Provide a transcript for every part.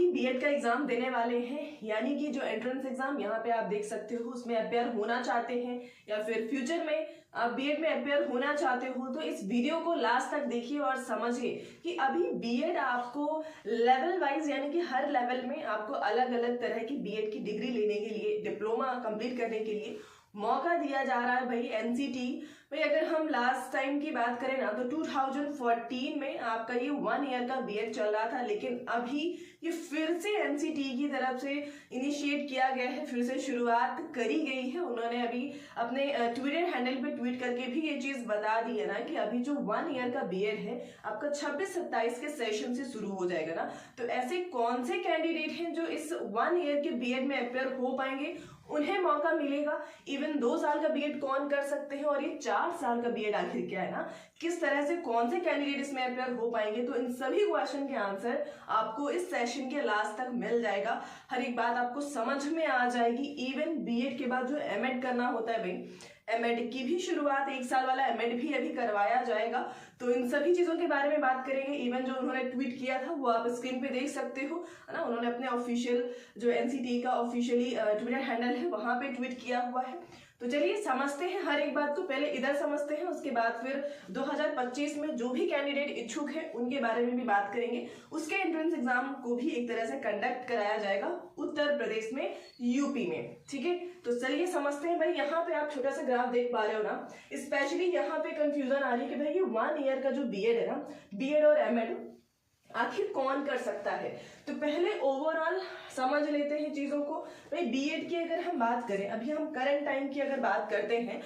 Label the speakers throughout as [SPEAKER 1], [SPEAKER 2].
[SPEAKER 1] ही BEd का exam देने वाले हैं, यानी कि जो एंट्रेंस एग्जाम यहाँ पे आप देख सकते हो उसमें अपेयर होना चाहते हैं या फिर फ्यूचर में आप बीएड में अपेयर होना चाहते हो, तो इस वीडियो को लास्ट तक देखिए और समझिए कि अभी बीएड आपको लेवल वाइज यानी कि हर लेवल में आपको अलग अलग तरह की बीएड की डिग्री लेने के लिए, डिप्लोमा कंप्लीट करने के लिए मौका दिया जा रहा है भाई। एनसीटी भाई अगर हम लास्ट टाइम की बात करें ना तो 2014 में आपका ये 1 ईयर का बीएड चल रहा था, लेकिन अभी ये फिर से एनसीटी की तरफ से इनिशिएट किया गया है, फिर से शुरुआत करी गई है। उन्होंने अभी अपने ट्विटर हैंडल पे ट्वीट करके भी ये चीज बता दी है ना कि अभी जो 1 ईयर का बीएड है आपका 26-27 के सेशन से शुरू हो जाएगा ना। तो ऐसे कौन से कैंडिडेट हैं जो इस 1 ईयर के बीएड में अपेयर हो पाएंगे, उन्हें मौका मिलेगा। इवन 2 साल का बीएड कौन कर सकते हैं और ये 4 साल का बीएड आखिर क्या है ना, किस तरह से कौन से कैंडिडेट इसमें अपेयर हो पाएंगे, तो इन सभी क्वेश्चन के आंसर आपको इस सेशन के लास्ट तक मिल जाएगा। हर एक बात आपको समझ में आ जाएगी। इवन बीएड के बाद जो एमएड करना होता है भाई, एमएड की भी शुरुआत 1 साल वाला एमएड भी अभी करवाया जाएगा। तो इन सभी चीजों के बारे में बात करेंगे। इवन जो उन्होंने ट्वीट किया था वो आप स्क्रीन पे देख सकते हो, है ना। उन्होंने अपने ऑफिशियल जो एनसीटी का ऑफिशियली ट्विटर हैंडल है वहां पे ट्वीट किया हुआ है। तो चलिए समझते हैं हर एक बात को, पहले इधर समझते हैं, उसके बाद फिर 2025 में जो भी कैंडिडेट इच्छुक है उनके बारे में भी बात करेंगे। उसके एंट्रेंस एग्जाम को भी एक तरह से कंडक्ट कराया जाएगा उत्तर प्रदेश में, यूपी में, ठीक है। तो चलिए समझते हैं भाई। यहाँ पे आप छोटा सा ग्राफ देख पा रहे हो ना, स्पेशली यहाँ पे कंफ्यूजन आ रही है कि भाई ये 1 ईयर का जो बीएड है ना, बीएड और एमएड आखिर कौन कर सकता है। तो पहले ओवरऑल समझ लेते हैं चीजों को। भाई बीएड की अगर हम बात करें, अभी हम करंट टाइम की अगर बात करते हैं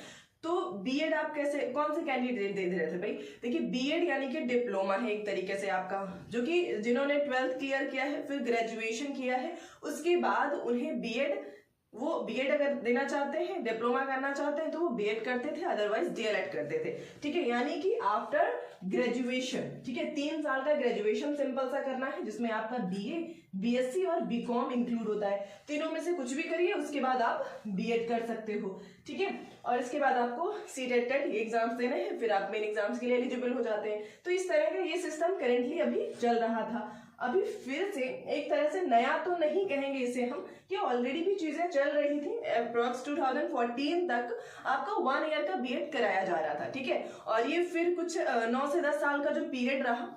[SPEAKER 1] तो बीएड आप कैसे, कौन से कैंडिडेट दे रहे थे भाई। देखिए बीएड यानी कि डिप्लोमा है एक तरीके से आपका, जो कि जिन्होंने 12th क्लियर किया है फिर ग्रेजुएशन किया है, उसके बाद उन्हें बीएड, वो बीएड अगर देना चाहते हैं, डिप्लोमा करना चाहते हैं तो वो बीएड करते थे, अदरवाइज डीएलएड करते थे, ठीक है। यानी कि आफ्टर ग्रेजुएशन, ठीक है, 3 साल का ग्रेजुएशन सिंपल सा करना है जिसमें आपका बीए, बीएससी और बीकॉम इंक्लूड होता है। तीनों में से कुछ भी करिए, उसके बाद आप बीएड कर सकते हो, ठीक है। और इसके बाद आपको सीटेट टेट एग्जाम्स देने हैं, फिर आप मेन एग्जाम्स के लिए एलिजिबल हो जाते हैं। तो इस तरह का ये सिस्टम करेंटली अभी चल रहा था। अभी फिर से एक तरह से नया तो नहीं कहेंगे इसे हम, कि ऑलरेडी भी चीजें चल रही थी। अप्रॉक्स 2014 तक आपका 1 ईयर का बीएड कराया जा रहा था, ठीक है। और ये फिर कुछ 9 से 10 साल का जो पीरियड रहा,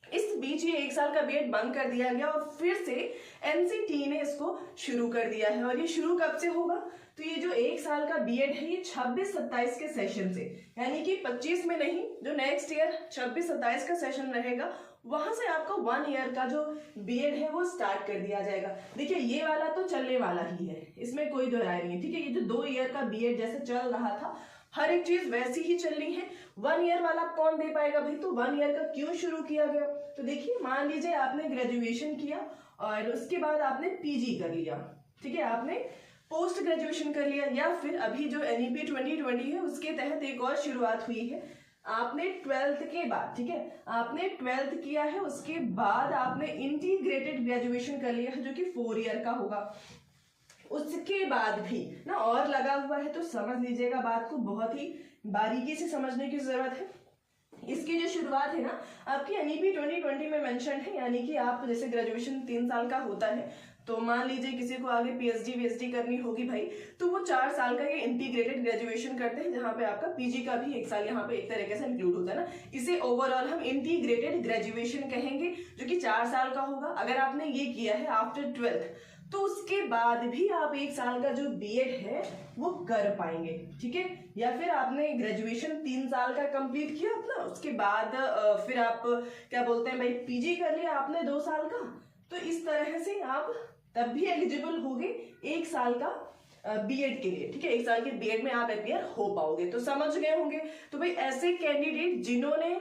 [SPEAKER 1] इस बीच ये 1 साल का बीएड बंद कर दिया गया और फिर से एनसीटी ने इसको शुरू कर दिया है। और ये शुरू कब से होगा, तो ये जो 1 साल का बीएड है ये 26-27 के सेशन से, यानी कि 25 में नहीं, जो नेक्स्ट ईयर 26-27 का सेशन रहेगा वहां से आपका 1 ईयर का जो बीएड है वो स्टार्ट कर दिया जाएगा। देखिए ये वाला तो चलने वाला ही है, इसमें कोई दो राय नहीं है, ठीक है। ये जो 2 ईयर का बीएड जैसे चल रहा था, हर एक चीज वैसी ही चलनी है। 1 ईयर वाला कौन दे पाएगा भाई, तो 1 ईयर का क्यों शुरू किया गया। तो देखिए मान लीजिए आपने ग्रेजुएशन किया और उसके बाद आपने पीजी कर लिया, ठीक है, आपने पोस्ट ग्रेजुएशन कर लिया, या फिर अभी जो एनईपी 2020 है उसके तहत एक और शुरुआत हुई है, आपने 12th के बाद, ठीक है, आपने 12th किया है, उसके बाद आपने इंटीग्रेटेड ग्रेजुएशन कर लिया है जो कि 4 ईयर का होगा। उसके बाद भी ना और लगा हुआ है, तो समझ लीजिएगा बात को, बहुत ही बारीकी से समझने की जरूरत है। इसकी जो शुरुआत है ना आपकी एनईपी 2020 में मेंशन है, यानी कि आप जैसे ग्रेजुएशन 3 साल का होता है, तो मान लीजिए किसी को आगे पीएचडी वीएचडी करनी होगी भाई, तो वो 4 साल का ये इंटीग्रेटेड ग्रेजुएशन करते हैं, जहां पे आपका पीजी का भी 1 साल यहाँ पे एक तरीके से इंक्लूड होता है ना। इसे ओवरऑल हम इंटीग्रेटेड ग्रेजुएशन कहेंगे, जो कि 4 साल का होगा। अगर आपने ये किया है आफ्टर 12th, तो उसके बाद भी आप 1 साल का जो बीएड है वो कर पाएंगे, ठीक है। या फिर आपने ग्रेजुएशन 3 साल का कंप्लीट किया अपना, उसके बाद फिर आप क्या बोलते हैं भाई पीजी कर लिया आपने 2 साल का, तो इस तरह से आप तब भी एलिजिबल होगे 1 साल का बीएड के लिए, ठीक है। 1 साल के बीएड में आप अपियर हो पाओगे, तो समझ गए होंगे। तो भाई ऐसे कैंडिडेट जिन्होंने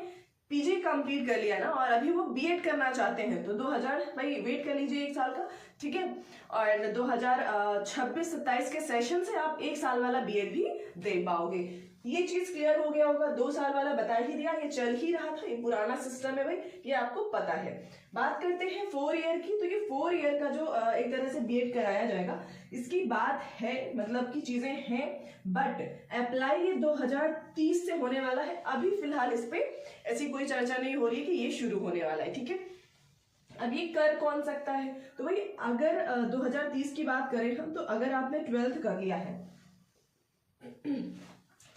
[SPEAKER 1] पीजी कंप्लीट कर लिया ना और अभी वो बीएड करना चाहते हैं, तो 2000 भाई वेट कर लीजिए 1 साल का, ठीक है। और 2026-27 के सेशन से आप 1 साल वाला बीएड भी दे पाओगे। ये चीज क्लियर हो गया होगा। 2 साल वाला बता ही दिया, ये चल ही रहा था, ये पुराना सिस्टम है भाई, ये आपको पता है। बात करते हैं 4 ईयर की, तो ये 4 ईयर का जो एक तरह से बीएड कराया जाएगा, इसकी बात है, मतलब की चीजें हैं, बट अप्लाई ये 2030 से होने वाला है। अभी फिलहाल इस पे ऐसी कोई चर्चा नहीं हो रही है कि ये शुरू होने वाला है, ठीक है। अब ये कर कौन सकता है? तो भाई अगर 2030 की बात करें हम, तो अगर आपने 12th कर लिया है,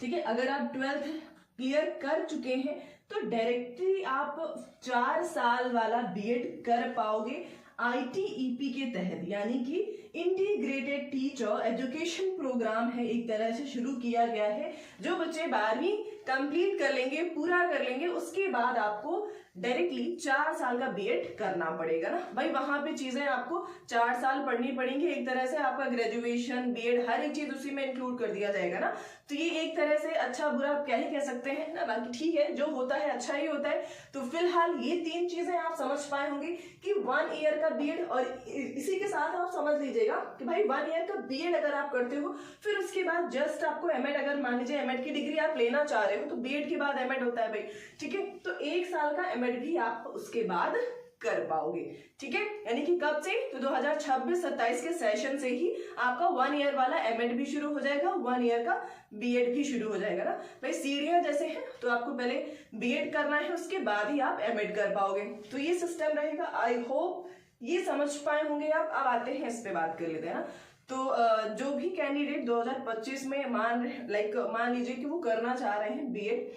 [SPEAKER 1] ठीक है, अगर आप 12th क्लियर कर चुके हैं तो डायरेक्टली आप 4 साल वाला बीएड कर पाओगे ITEP के तहत, यानी कि इंटीग्रेटेड टीचर एजुकेशन प्रोग्राम है, एक तरह से शुरू किया गया है। जो बच्चे 12वीं कंप्लीट कर लेंगे, पूरा कर लेंगे, उसके बाद आपको डायरेक्टली 4 साल का बीएड करना पड़ेगा ना भाई। वहां पे चीजें आपको 4 साल पढ़नी पड़ेंगी, एक तरह से आपका ग्रेजुएशन बीएड हर एक चीज उसी में इंक्लूड कर दिया जाएगा ना। तो ये एक तरह से अच्छा बुरा आप क्या ही कह सकते हैं ना, बाकी ठीक है, जो होता है अच्छा ही होता है। तो फिलहाल ये 3 चीजें आप समझ पाए होंगे कि 1 ईयर का बीएड, और इसी के साथ आप समझ लीजिएगा कि भाई 1 ईयर का बीएड अगर आप करते हो, फिर उसके बाद जस्ट आपको एमएड, अगर मान लीजिए एमएड की डिग्री आप लेना चाह रहे हो तो बीएड के बाद एमएड होता है भाई, ठीक है। तो 1 साल का एमएड भी आप उसके बाद कर पाओगे, ठीक है। यानी कि कब से? तो 2026-27 के सेशन से ही आपका 1 ईयर वाला एमएड भी शुरू हो जाएगा, 1 ईयर का बीएड भी शुरू हो जाएगा ना भाई। सीढ़ियां जैसे हैं, तो आपको पहले बीएड करना है, उसके बाद ही आप एमएड कर पाओगे। तो ये सिस्टम रहेगा। आई होप ये समझ पाए होंगे आप। अब आते हैं इस पे बात कर लेते हैं ना। तो जो भी कैंडिडेट 2025 में मान लीजिए कि वो करना चाह रहे हैं बीएड,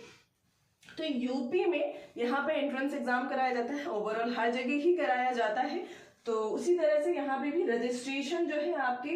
[SPEAKER 1] तो यूपी में यहाँ पे एंट्रेंस एग्जाम कराया जाता है, ओवरऑल हर जगह ही कराया जाता है। तो उसी तरह से यहाँ पे भी रजिस्ट्रेशन जो है आपकी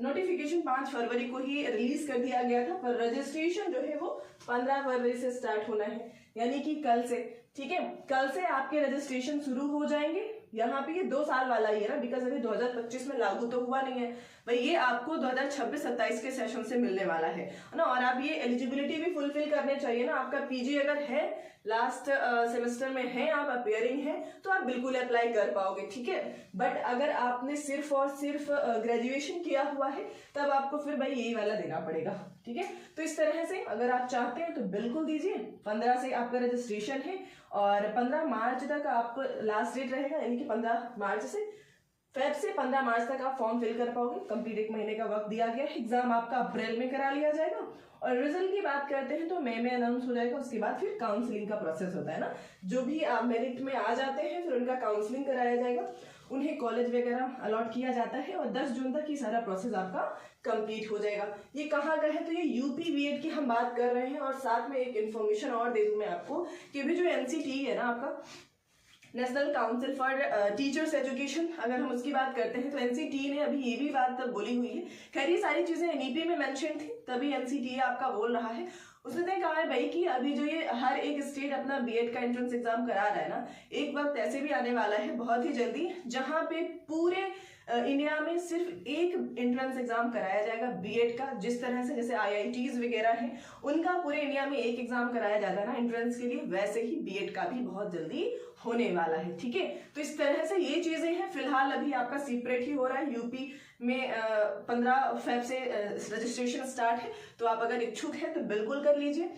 [SPEAKER 1] नोटिफिकेशन 5 फरवरी को ही रिलीज कर दिया गया था, पर रजिस्ट्रेशन जो है वो 15 फरवरी से स्टार्ट होना है, यानी कि कल से, ठीक है। कल से आपके रजिस्ट्रेशन शुरू हो जाएंगे। यहाँ पे ये 2 साल वाला ही है ना, बिकॉज अभी 2025 में लागू तो हुआ नहीं है भाई, ये आपको 2026-27 के सेशन से मिलने वाला है ना। और आप ये एलिजिबिलिटी भी फुलफिल करने चाहिए ना। आपका पीजी अगर है, लास्ट सेमेस्टर में है, आप अपियरिंग है, तो आप बिल्कुल अप्लाई कर पाओगे, ठीक है। बट अगर आपने सिर्फ और सिर्फ ग्रेजुएशन किया हुआ है, तब आपको फिर भाई यही वाला देना पड़ेगा, ठीक है। तो इस तरह से अगर आप चाहते हैं तो बिल्कुल दीजिए। 15 से आपका रजिस्ट्रेशन है और 15 मार्च तक आप लास्ट डेट रहेगा, यानी कि 15 मार्च से फेब से 15 मार्च तक आप फॉर्म फिल कर पाओगे। कंप्लीट 1 महीने का वक्त दिया गया है। एग्जाम आपका अप्रैल में करा लिया जाएगा, और रिजल्ट की बात करते हैं तो मई में अनाउंस हो जाएगा। उसके बाद फिर काउंसलिंग का प्रोसेस होता है ना, जो भी आप मेरिट में आ जाते हैं फिर उनका काउंसलिंग कराया जाएगा, उन्हें कॉलेज वगैरह अलॉट किया जाता है, और 10 जून तक ये सारा प्रोसेस आपका कंप्लीट हो जाएगा। ये कहाँ का है? तो ये यूपी बीएड की हम बात कर रहे हैं। और साथ में एक इन्फॉर्मेशन और दे दूं मैं आपको कि अभी जो एनसीटी है ना, आपका national council for teachers education, अगर हम उसकी बात करते हैं तो एनसीटी ने अभी ये भी बात बोली हुई है। खैर ये सारी चीजें एनईपी में मेंशन थी, तभी एनसीटी आपका बोल रहा है। उसने कहा है भाई कि अभी जो ये हर एक स्टेट अपना बीएड का एंट्रेंस एग्जाम करा रहा है ना, एक वक्त ऐसे भी आने वाला है बहुत ही जल्दी, जहां पे पूरे इंडिया में सिर्फ एक एंट्रेंस एग्जाम कराया जाएगा बीएड का। जिस तरह से जैसे आईआईटीज वगैरह हैं, उनका पूरे इंडिया में एक एग्जाम कराया जाता है ना एंट्रेंस के लिए, वैसे ही बीएड का भी बहुत जल्दी होने वाला है, ठीक है। तो इस तरह से ये चीजें हैं। फिलहाल अभी आपका सेपरेट ही हो रहा है। यूपी में 15 फेब से रजिस्ट्रेशन स्टार्ट है, तो आप अगर इच्छुक हैं तो बिल्कुल कर लीजिए।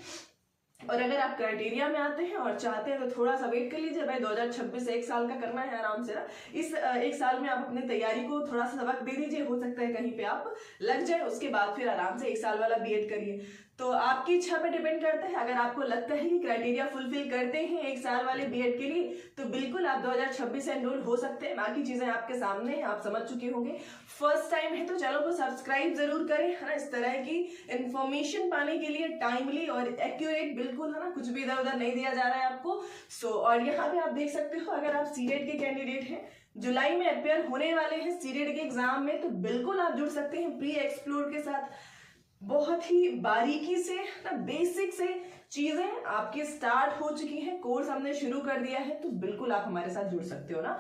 [SPEAKER 1] और अगर आप क्राइटेरिया में आते हैं और चाहते हैं तो थोड़ा सा वेट कर लीजिए भाई, 2026 से 1 साल का करना है आराम से ना। इस 1 साल में आप अपनी तैयारी को थोड़ा सा वक्त दे दीजिए, हो सकता है कहीं पे आप लग जाए, उसके बाद फिर आराम से 1 साल वाला बीएड करिए। तो आपकी इच्छा पे डिपेंड करता है। अगर आपको लगता है कि क्राइटेरिया फुलफिल करते हैं 1 साल वाले बीएड के लिए, तो बिल्कुल आप 2026 से एनरोल हो सकते हैं। बाकी चीजें आपके सामने हैं, आप समझ चुके होंगे। फर्स्ट टाइम है तो चैनल को सब्सक्राइब जरूर करें, है ना। इस तरह की इंफॉर्मेशन पाने के लिए टाइमली और एक्यूरेट, बिल्कुल, है ना, कुछ भी इधर उधर नहीं दिया जा रहा है आपको। और यहाँ पे आप देख सकते हो, अगर आप सीटेट के कैंडिडेट हैं, जुलाई में अपेयर होने वाले हैं सीटेट के एग्जाम में, तो बिल्कुल आप जुड़ सकते हैं प्री एक्सप्लोर के साथ। बहुत ही बारीकी से ना, बेसिक से चीजें आपके स्टार्ट हो चुकी हैं, कोर्स हमने शुरू कर दिया है, तो बिल्कुल आप हमारे साथ जुड़ सकते हो ना।